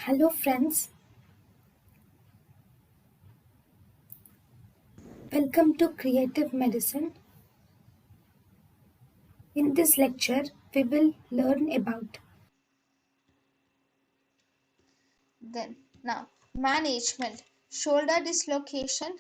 Hello friends, welcome to Creative Medicine. In this lecture, we will learn about Then now management shoulder dislocation.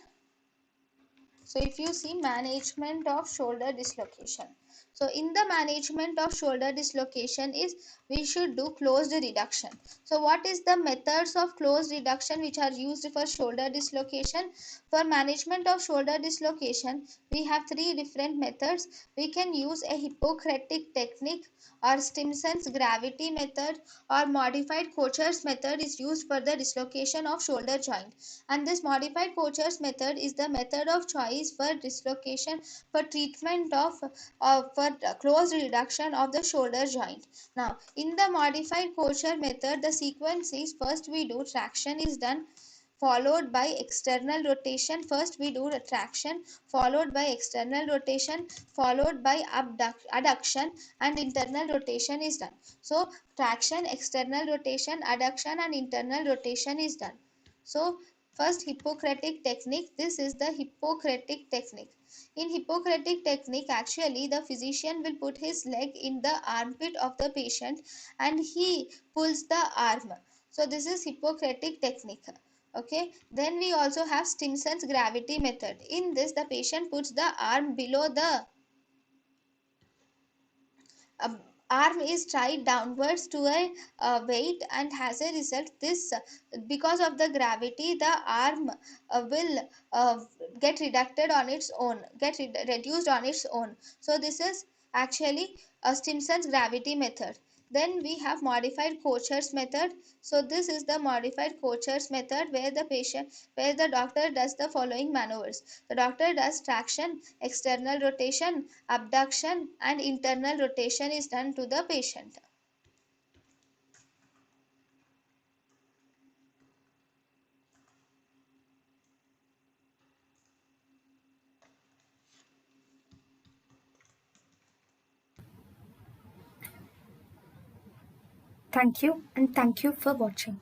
So if you see management of shoulder dislocation, so in the management of shoulder dislocation is we should do closed reduction. So what is the methods of closed reduction which are used for shoulder dislocation? For management of shoulder dislocation we have three different methods. We can use a Hippocratic technique or Stimson's gravity method or modified Kocher's method is used for the dislocation of shoulder joint, and this modified Kocher's method is the method of choice for dislocation for treatment of for closed reduction of the shoulder joint. Now in the modified Kocher method the sequence is first we do traction is done, followed by external rotation. First we do retraction, followed by external rotation, followed by adduction, and internal rotation is done. So traction, external rotation, adduction and internal rotation is done. So first Hippocratic technique, this is the Hippocratic technique. In Hippocratic technique actually the physician will put his leg in the armpit of the patient and he pulls the arm. So this is Hippocratic technique. Okay, then we also have Stimson's gravity method. In this the patient puts the arm below the uh, arm is tied downwards to a weight, and as a result this because of the gravity the arm will get reduced on its own, reduced on its own. So this is actually a Stimson's gravity method. Then we have modified Kocher's method. So this is the modified Kocher's method where the doctor does the following maneuvers. The doctor does traction, external rotation, abduction and internal rotation is done to the patient. thank you and thank you for watching.